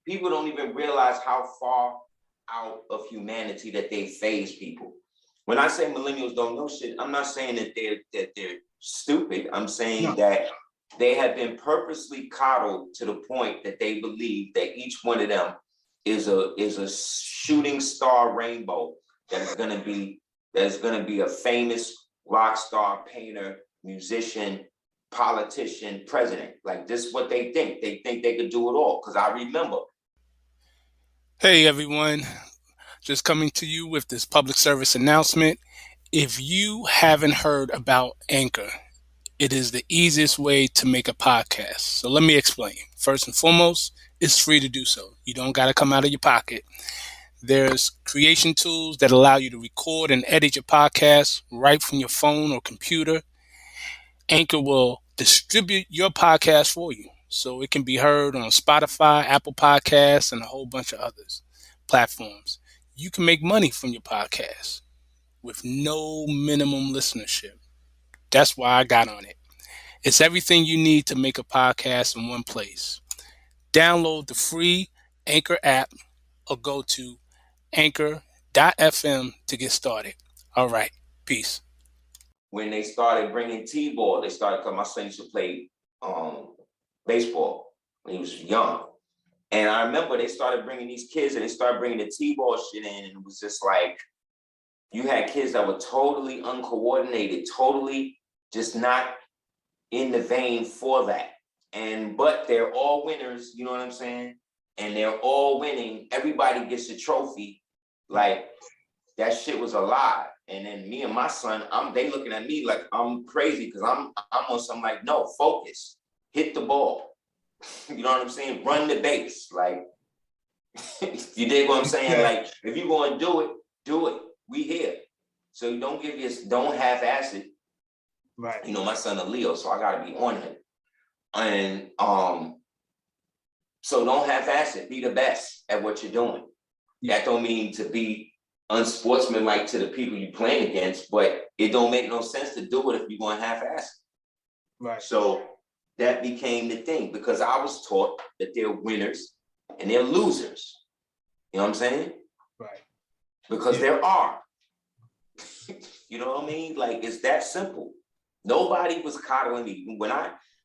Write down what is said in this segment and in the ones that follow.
people don't even realize how far out of humanity that they phase people. When I say millennials don't know shit, I'm not saying that they're stupid. I'm saying that they have been purposely coddled to the point that they believe that each one of them is a shooting star rainbow that is gonna be a famous rock star, painter, musician, politician, president. Like, this is what they think. They think they could do it all. Because I remember. Hey everyone, just coming to you with this public service announcement. If you haven't heard about Anchor, it is the easiest way to make a podcast. So let me explain. First and foremost, it's free to do so. You don't got to come out of your pocket. There's creation tools that allow you to record and edit your podcast right from your phone or computer. Anchor will distribute your podcast for you, so it can be heard on Spotify, Apple Podcasts, and a whole bunch of others platforms. You can make money from your podcast with no minimum listenership. That's why I got on it. It's everything you need to make a podcast in one place. Download the free Anchor app or go to anchor.fm to get started. All right, peace. When they started bringing T-ball, because my son used to play baseball when he was young. And I remember they started bringing these kids and they started bringing the T-ball shit in. And it was just like, you had kids that were totally uncoordinated, totally just not in the vein for that. But they're all winners, you know what I'm saying? And they're all winning. Everybody gets a trophy. Like, that shit was alive. And then me and my son, they looking at me like I'm crazy because I'm on something like, no, focus, hit the ball. You know what I'm saying? Run the base. Like, you dig what I'm saying? Like, if you're going to do it. We here. So you don't half-ass it. Right. You know, my son a Leo, so I got to be on him. And so don't half-ass it. Be the best at what you're doing. That don't mean to be unsportsmanlike to the people you playing against, but it don't make no sense to do it if you're going half-ass it. Right. So that became the thing, because I was taught that they're winners and they're losers. You know what I'm saying? Right. Because there are. You know what I mean? Like, it's that simple. Nobody was coddling me.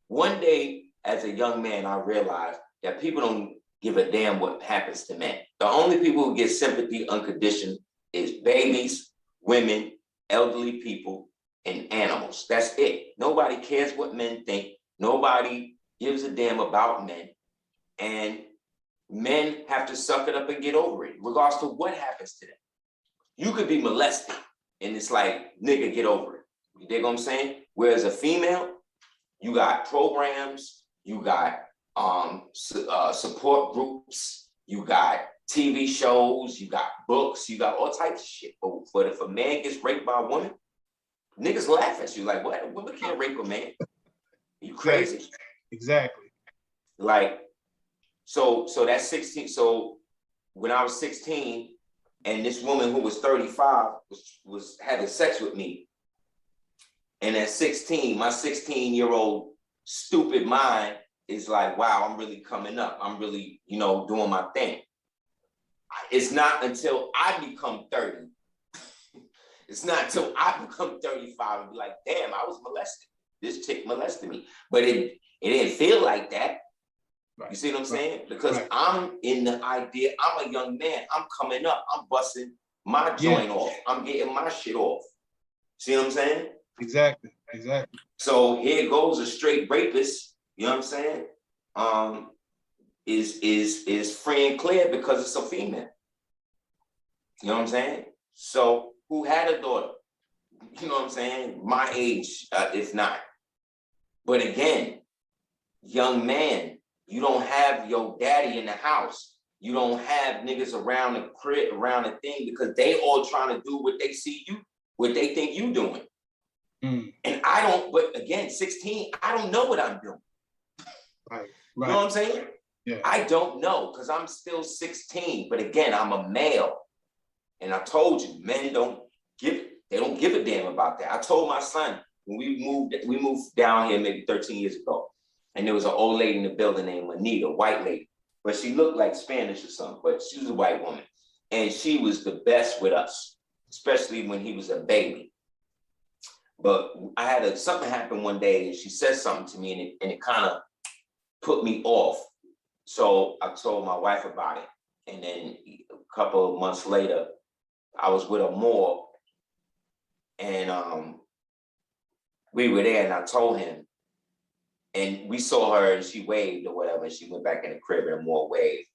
One day as a young man, I realized that people don't give a damn what happens to men. The only people who get sympathy unconditioned is babies, women, elderly people, and animals. That's it. Nobody cares what men think. Nobody gives a damn about men. And men have to suck it up and get over it, regardless of what happens to them. You could be molested, and it's like, nigga, get over it. You dig what I'm saying? Whereas a female, you got programs, you got support groups, you got TV shows, you got books, you got all types of shit. But if a man gets raped by a woman, niggas laugh at you like, what? A woman can't rape a man. You crazy? Exactly. Like, so that's 16. So when I was 16, and this woman who was 35 was having sex with me, and at 16, my 16-year-old stupid mind is like, wow, I'm really coming up. I'm really, doing my thing. It's not until I become 30. It's not until I become 35 and be like, damn, I was molested. This chick molested me. But it didn't feel like that. Right. You see what I'm saying? Because I'm in the idea, I'm a young man. I'm coming up. I'm busting my joint off. I'm getting my shit off. See what I'm saying? Exactly. So here goes a straight rapist, you know what I'm saying? Is free and clear because it's a female. You know what I'm saying? So who had a daughter? You know what I'm saying? My age, if not. But again, young man, you don't have your daddy in the house. You don't have niggas around the crib, around the thing, because they all trying to do what they see you, what they think you doing. And I don't, but again, 16, I don't know what I'm doing. Right. You know what I'm saying? Yeah. I don't know, because I'm still 16. But again, I'm a male. And I told you, men don't give a damn about that. I told my son when we moved down here maybe 13 years ago, and there was an old lady in the building named Anita, white lady. but she looked like Spanish or something, but she was a white woman. And she was the best with us, especially when he was a baby. But I had something happen one day and she said something to me and it kind of put me off. So I told my wife about it. And then a couple of months later, I was with her more. And we were there and I told him. And we saw her and she waved or whatever. And she went back in the crib and more waved.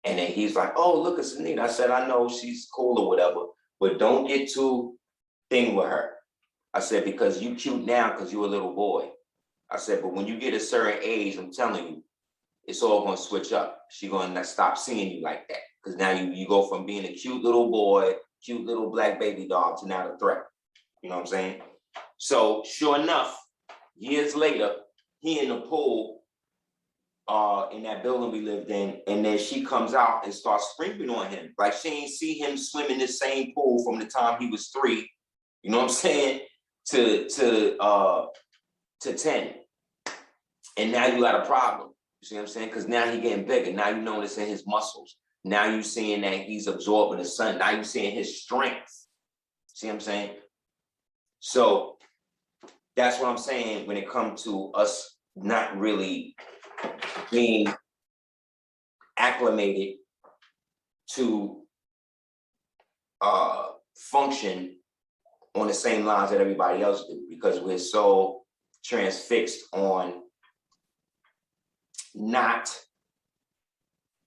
And then he's like, oh, look, it's Anita. I said, I know she's cool or whatever, but don't get too thing with her. I said, because you cute now because you're a little boy. I said, but when you get a certain age, I'm telling you, it's all going to switch up. She's going to stop seeing you like that. Because now you go from being a cute little boy, cute little black baby dog to now the threat. You know what I'm saying? So sure enough, years later, he in the pool in that building we lived in, and then she comes out and starts screaming on him. Like she ain't see him swim in the same pool from the time he was 3, you know what I'm saying, to 10. And now you got a problem. You see what I'm saying? Because now he getting bigger. Now you noticing his muscles. Now you seeing that he's absorbing the sun. Now you seeing his strength. See what I'm saying? So that's what I'm saying when it comes to us not really being acclimated to function on the same lines that everybody else do, because we're so transfixed on not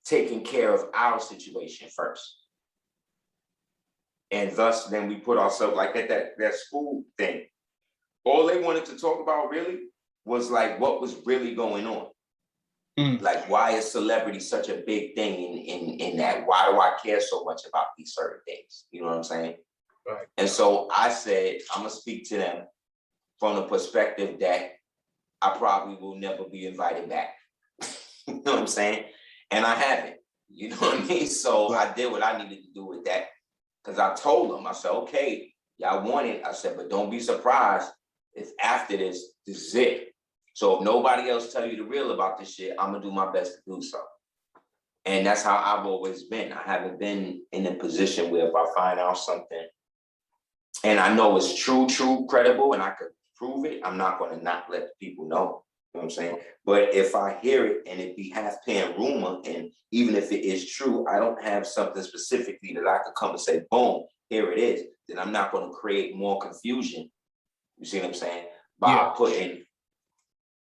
taking care of our situation first. And thus then we put ourselves like at that school thing. All they wanted to talk about really was like what was really going on. Like, why is celebrity such a big thing in that? Why do I care so much about these certain things? You know what I'm saying? Right. And so I said, I'm gonna speak to them from the perspective that I probably will never be invited back. You know what I'm saying? And I haven't, you know what I mean? So I did what I needed to do with that. Because I told them, I said, okay, y'all want it. I said, but don't be surprised if after this is it. So if nobody else tell you the real about this shit, I'm gonna do my best to do so. And that's how I've always been. I haven't been in a position where if I find out something and I know it's true, credible, and I could prove it, I'm not gonna not let people know. You know what I'm saying? But if I hear it and it be half-paying rumor, and even if it is true, I don't have something specifically that I could come and say, boom, here it is, then I'm not gonna create more confusion. You see what I'm saying? By putting